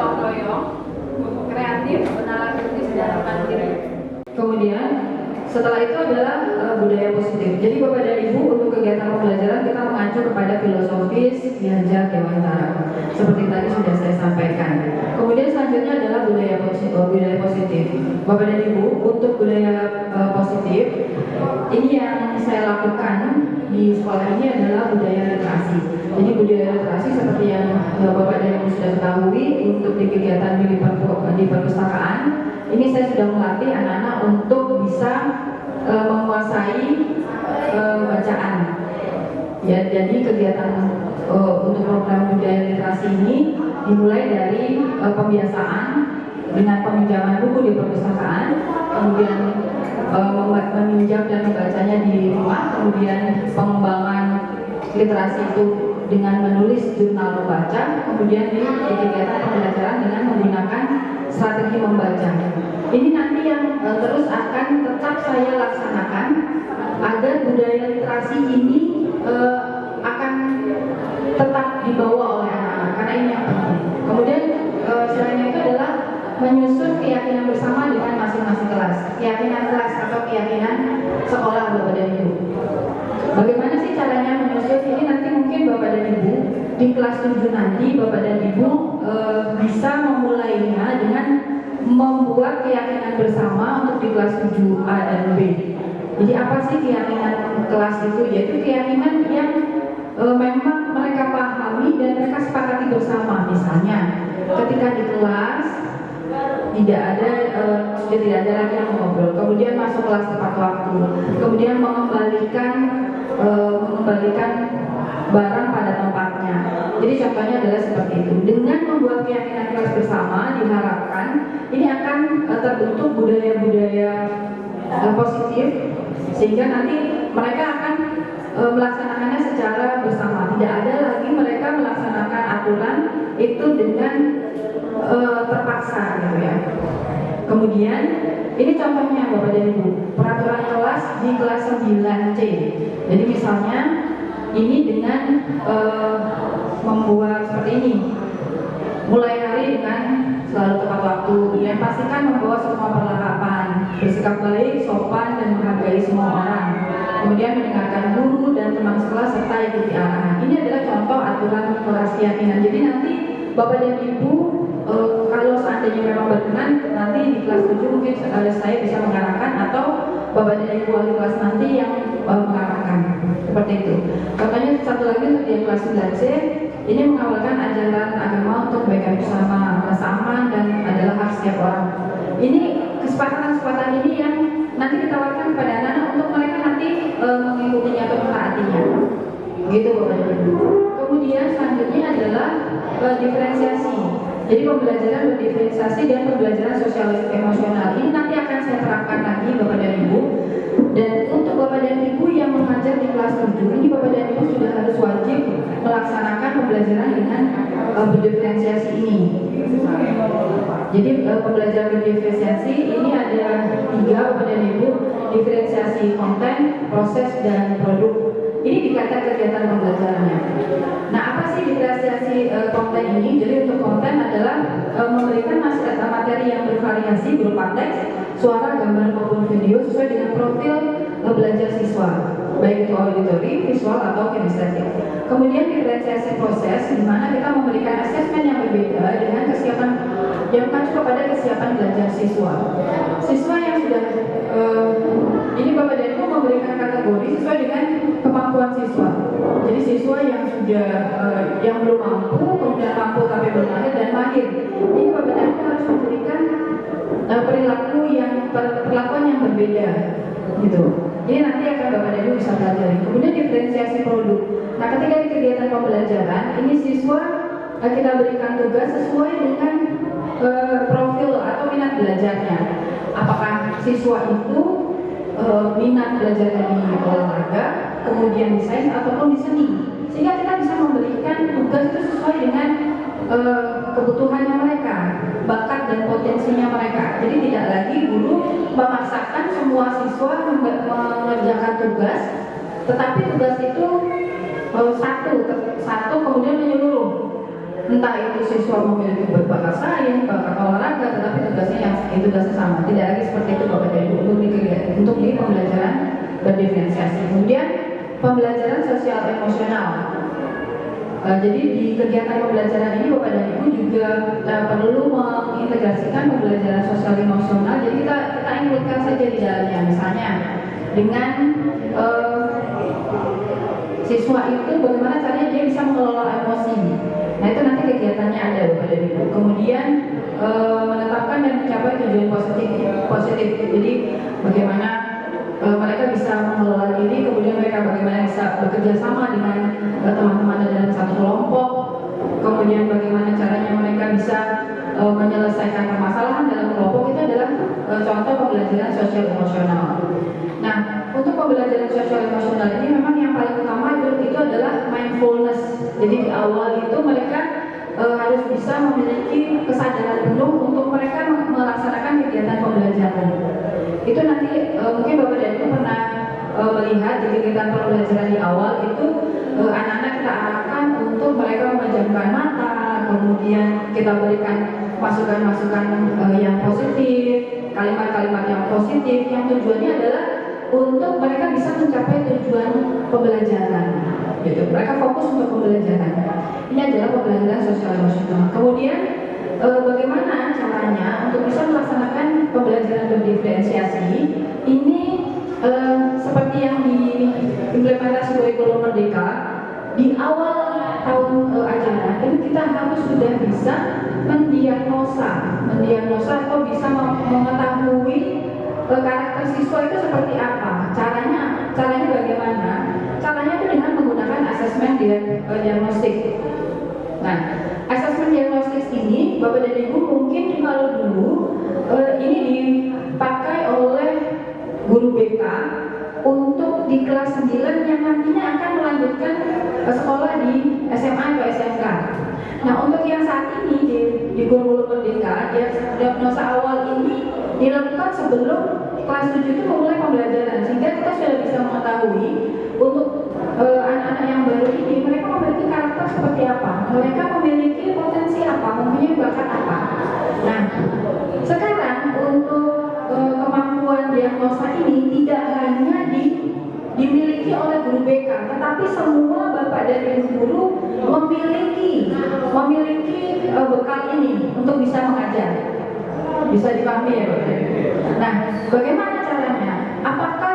gotong royong, kreatif, bernalar kritis dan mandiri. Kemudian setelah itu adalah budaya positif. Jadi Bapak dan Ibu, untuk kegiatan pembelajaran kita mengacu kepada filosofis Ki-Hajar Dewantara seperti tadi sudah saya sampaikan. Kemudian selanjutnya adalah budaya positif. Bapak dan Ibu, untuk budaya positif ini yang saya lakukan di sekolah ini adalah budaya literasi. Jadi budaya literasi seperti yang Bapak dan Ibu sudah ketahui, untuk di kegiatan di perpustakaan ini saya sudah melatih anak-anak untuk bisa menguasai bacaan. Ya, jadi kegiatan untuk program budaya literasi ini dimulai dari pembiasaan dengan peminjaman buku di perpustakaan, kemudian meminjam dan membacanya di rumah, kemudian pengembangan literasi itu dengan menulis jurnal membaca, kemudian di kegiatan pembelajaran dengan menggunakan strategi membaca. Ini nanti yang terus akan tetap saya laksanakan agar budaya literasi ini akan tetap dibawa oleh anak-anak, karena ini yang penting. Kemudian selain itu adalah menyusun keyakinan bersama dengan masing-masing kelas, keyakinan kelas atau keyakinan sekolah Bapak dan Ibu. Bagaimana sih caranya menyusun ini? Nanti mungkin Bapak dan Ibu di kelas 7 nanti Bapak dan Ibu bisa memulainya dengan membuat keyakinan bersama untuk di kelas 7A dan B. Jadi apa sih keyakinan kelas itu? Yaitu keyakinan yang memang mereka pahami dan mereka sepakati bersama. Misalnya ketika di kelas sudah tidak ada lagi yang mengobrol, kemudian masuk kelas tepat waktu, kemudian mengembalikan barang pada tempatnya. Jadi contohnya adalah seperti itu. Dengan membuat keyakinan kelas bersama, diharapkan ini akan terbentuk budaya-budaya positif, sehingga nanti mereka akan melaksanakannya secara bersama. Tidak ada lagi mereka melaksanakan aturan itu dengan terpaksa gitu ya. Kemudian ini contohnya Bapak dan Ibu, peraturan kelas di kelas 9C. Jadi misalnya ini dengan membuat seperti ini, mulai hari dengan selalu tepat waktu, yang pastikan membawa semua perlengkapan, bersikap baik, sopan dan menghargai semua orang, kemudian mendengarkan guru dan teman sekelas serta ikuti arahan. Ini adalah contoh aturan kelas keyakinan. Jadi nanti Bapak dan Ibu kalau seandainya memang berkenan, nanti di kelas 7 mungkin saya bisa mengarahkan, atau Bapak dan Ibu wali kelas nanti yang mengarahkan, seperti itu. Contohnya satu lagi untuk di kelas 9C, ini mengawalkan ajaran agama untuk kebaikan bersama, rasa aman dan adalah hak setiap orang. Ini kesepakatan ini yang nanti ditawarkan kepada anak-anak untuk mereka nanti mengikutinya atau mentaatinya. Gitu Bapak dan Ibu. Kemudian selanjutnya adalah diferensiasi. Jadi pembelajaran berdiferensiasi dan pembelajaran sosial emosional ini nanti akan saya terapkan lagi Bapak dan Ibu. Dan untuk Bapak dan Ibu yang mengajar di kelas 7 ini, Bapak dan Ibu sudah harus wajib melaksanakan pembelajaran dengan berdiferensiasi ini. Jadi pembelajaran berdiferensiasi ini ada 3 Bapak dan Ibu: diferensiasi konten, proses, dan produk. Ini dikatakan kegiatan pembelajarannya. Nah, apa sih diferensiasi konten ini? Jadi untuk konten adalah memberikan materi yang bervariasi berupa teks, suara, gambar maupun video sesuai dengan profil belajar siswa, baik itu auditori, visual atau kinestetik. Kemudian diferensiasi proses, di mana kita memberikan asesmen yang berbeda dengan kesiapan yang mengacu kepada kesiapan belajar siswa. Siswa yang sudah ini Bapak dan Ibu memberikan kategori sesuai dengan kemampuan siswa. Jadi siswa yang sudah yang belum mampu, kemudian mampu tapi belum mahir, dan mahir. Ini Bapak dan Ibu harus memberikan perlakuan yang berbeda, gitu. Ini nanti akan Bapak dan Ibu bisa pelajari. Kemudian diferensiasi produk. Nah, ketika di kegiatan pembelajaran ini siswa kita berikan tugas sesuai dengan profil atau minat belajarnya. Apakah siswa itu minat belajarnya di olahraga, kemudian di sains ataupun di seni, sehingga kita bisa memberikan tugas itu sesuai dengan kebutuhannya mereka, bakat dan potensinya mereka. Jadi tidak lagi guru memaksakan semua siswa mengerjakan tugas, tetapi tugas itu satu kemudian menyeluruh. entah itu siswa memiliki berbakat sains, bakat olahraga, tetapi tugasnya sama. Tidak lagi seperti itu Bapak dan Ibu untuk di pembelajaran berdiferensiasi. Kemudian pembelajaran sosial emosional. Jadi di kegiatan pembelajaran ini Bapak dan Ibu juga perlu mengintegrasikan pembelajaran sosial emosional. Jadi kita inputkan saja di dalamnya, misalnya dengan siswa itu bagaimana caranya dia bisa mengelola emosi. Nah itu nanti kegiatannya ada Bapak dan Ibu. Kemudian menetapkan dan mencapai tujuan positif. Jadi bagaimana mereka bisa mengelola diri, kemudian mereka bagaimana bisa bekerja sama dengan teman-teman dalam satu kelompok, kemudian bagaimana caranya mereka bisa menyelesaikan permasalahan dalam kelompok. Itu adalah contoh pembelajaran sosial emosional. Nah, untuk pembelajaran sosial emosional ini memang yang paling utama itu adalah mindfulness. Jadi di awal itu mereka harus bisa memiliki kesadaran penuh untuk mereka melaksanakan kegiatan pembelajaran. Itu nanti mungkin Bapak dan Ibu pernah melihat di kegiatan pembelajaran di awal itu anak-anak kita arahkan untuk mereka memejamkan mata, kemudian kita berikan masukan-masukan yang positif, kalimat-kalimat yang positif, yang tujuannya adalah untuk mereka bisa mencapai tujuan pembelajaran. Gitu. Mereka fokus untuk pembelajaran. Ini adalah pembelajaran sosial emosional. Kemudian bagaimana caranya untuk bisa melaksanakan pembelajaran berdiferensiasi ini seperti yang diimplementasi kurikulum Merdeka di awal tahun ajaran itu kita harus sudah bisa mendiagnosa atau bisa mengetahui karakter siswa itu seperti apa, caranya bagaimana? Caranya itu dengan menggunakan asesmen diagnostik. Nah, asesmen diagnostik ini Bapak dan Ibu mungkin kalau dulu ini dipakai oleh guru BK untuk di kelas 9 yang nantinya akan melanjutkan sekolah di SMA atau SMK. Nah, untuk yang saat ini di kurikulum Merdeka, diagnosa awal ini dilakukan sebelum kelas 7 itu memulai pembelajaran, sehingga kita sudah bisa mengetahui untuk anak-anak yang baru ini mereka memiliki karakter seperti apa, mereka memiliki potensi apa, mempunyai bakat apa. Nah, sekarang untuk kemampuan diagnosa ini tidak hanya dimiliki oleh guru BK, tetapi semua bapak dan ibu guru memiliki bekal ini untuk bisa mengajar. Bisa dipahami ya Bapak? Nah, bagaimana caranya? Apakah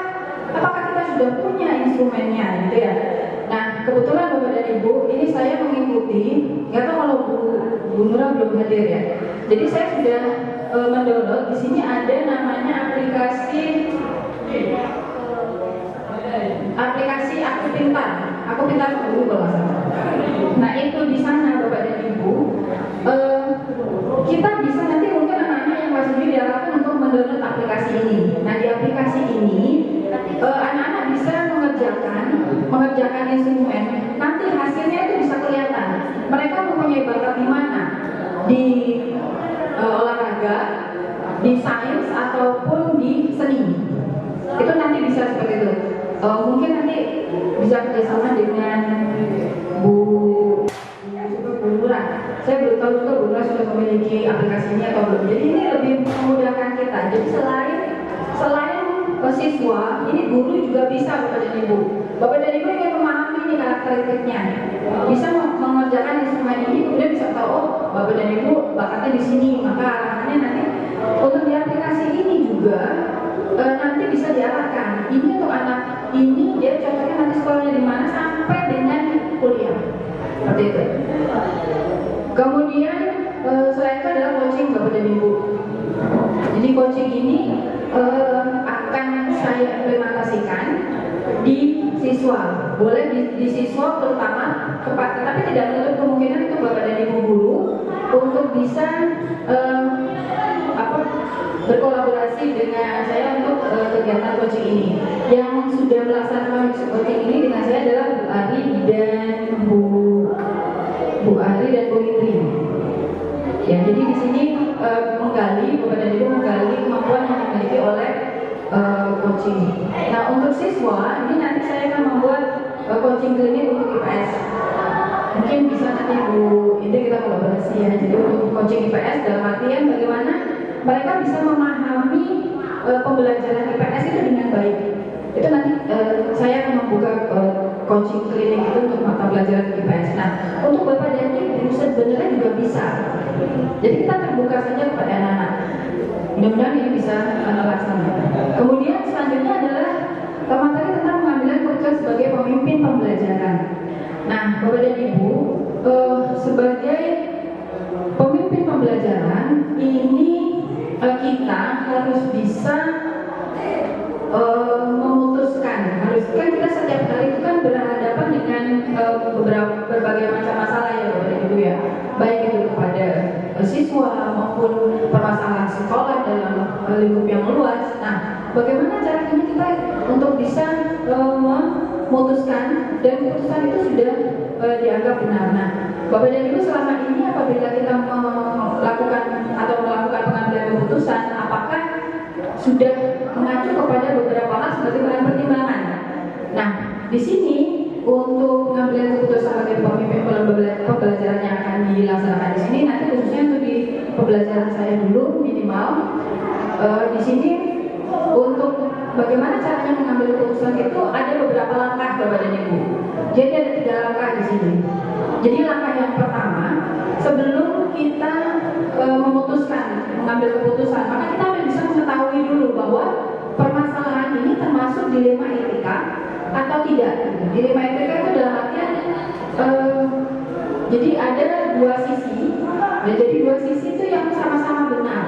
kita sudah punya instrumennya gitu ya? Nah, kebetulan Bapak dan Ibu, ini saya mengikuti, nggak tahu kalau Bu Nura belum hadir ya. Jadi saya sudah mendownload, di sini ada namanya aplikasi Aku Pintar. Aku Pintar dulu kalau nggak salah. Nah, itu di sana Bapak dan Ibu, kita bisa nanti mungkin anak-anak yang masih diarahkan untuk mendownload aplikasi ini. Nah, di aplikasi ini anak-anak bisa mengerjakan instrumen. Nanti hasilnya itu bisa kelihatan. Mereka mempunyai bakat di mana? Di olahraga, di sains ataupun di seni. Itu nanti bisa seperti itu. Mungkin nanti bisa kerjasama dengan Bu Nura. Saya belum tahu juga Bu Nura sudah memiliki aplikasi ini atau belum. Jadi ini lebih memudahkan kita. Jadi selain siswa, ini guru juga bisa Bapak dan Ibu. Bapak dan Ibu ingin memahami ini karakteristiknya, bisa mengerjakan instrumen ini, kemudian bisa tahu oh Bapak dan Ibu bakatnya di sini, maka arahannya nanti untuk di aplikasi ini juga nanti bisa diarahkan. Ini untuk anak ini dia cocoknya nanti sekolahnya di mana sampai dengan kuliah. Seperti itu. Kemudian selain itu adalah coaching Bapak dan Ibu. Jadi coaching ini akan saya implementasikan di siswa. Boleh di siswa terutama, tetapi tidak menutup kemungkinan untuk Bapak dan Ibu guru untuk bisa berkolaborasi dengan saya untuk kegiatan coaching ini. Yang sudah melaksanakan coaching ini dengan saya adalah Bu Ari dan Bu Indri. Ya, jadi di sini menggali Bapak dan Ibu menggali kemampuan yang dimiliki oleh coaching. Nah, untuk siswa ini nanti saya akan membuat coaching klinik untuk IPS. mungkin bisa nanti Bu Indri kita kolaborasi ya. Jadi untuk coaching IPS dalam artian bagaimana mereka bisa memahami pembelajaran IPS itu dengan baik. Itu nanti saya akan membuka coaching klinik itu untuk mata pelajaran IPS. Nah, untuk Bapak dan Ibu sebenarnya juga bisa. Jadi kita terbuka saja kepada anak-anak. Mudah-mudahan ini bisa terlaksana. Kemudian selanjutnya adalah materi tentang pengambilan keputusan sebagai pemimpin pembelajaran. Nah, Bapak dan Ibu, sebagai pemimpin pembelajaran ini kita harus bisa memutuskan. Kan kita setiap hari itu kan berhadapan dengan berbagai macam masalah ya Bapak dan Ibu ya, baik itu kepada siswa maupun permasalahan sekolah dalam lingkup yang luas. Nah, bagaimana caranya kita untuk bisa memutuskan dan keputusan itu sudah dianggap benar. Nah, Bapak dan Ibu selama ini apabila kita melakukan pengambilan keputusan, apakah sudah mengacu kepada beberapa hal sebagai bahan pertimbangan? Nah, di sini untuk pengambilan keputusan sebagai pemimpin pembelajaran yang akan dilaksanakan di sini, nanti khususnya untuk di pembelajaran saya dulu minimal di sini untuk bagaimana caranya mengambil keputusan itu ada beberapa langkah Bapak dan Ibu. Jadi ada 3 langkah di sini. Jadi langkah yang pertama, sebelum kita memutuskan mengambil keputusan, maka kita harus bisa mengetahui dulu bahwa permasalahan ini termasuk dilema etika atau tidak. Dilema etika itu dalam artian jadi ada 2 sisi. Ya, jadi 2 sisi itu yang sama-sama benar.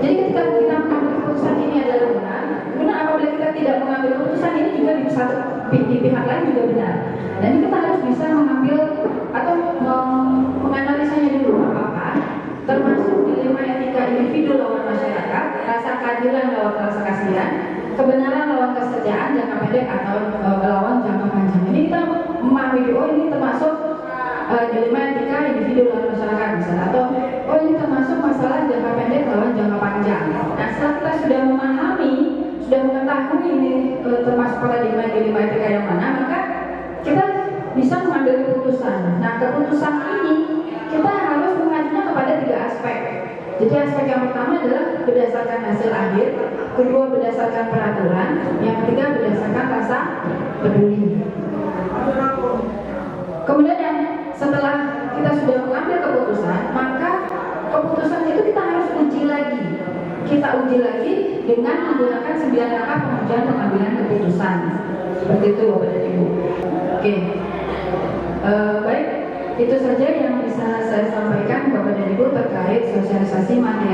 Jadi ketika kita mengambil keputusan ini adalah benar, kemudian apabila kita tidak mengambil keputusan ini juga di pihak lain juga benar. Dan kita harus bisa mengambil atau menganalisanya dulu apakah termasuk dilema etika individu lawan masyarakat, rasa keadilan lawan rasa kasihan, kebenaran lawan kesetiaan jangka pendek atau lawan jangka panjang. Jadi kita memahami ini termasuk dilema etika individu lawan masyarakat misalnya, atau ini termasuk masalah jangka pendek lawan jangka panjang. Nah, setelah kita sudah memahami, sudah mengetahui ini termasuk paradigma dilema etika yang mana, maka kita bisa mengambil keputusan. Nah, keputusan ini kita harus mengajunya kepada 3 aspek. Jadi aspek yang pertama adalah berdasarkan hasil akhir, kedua berdasarkan peraturan, yang ketiga berdasarkan rasa peduli. Kemudian setelah kita sudah mengambil keputusan, maka keputusan itu kita harus uji lagi. Kita uji lagi dengan menggunakan 9 langkah pengujian pengambilan keputusan. Seperti itu Bapak dan Ibu. Oke. Baik, itu saja yang bisa saya sampaikan Bapak dan Ibu terkait sosialisasi materi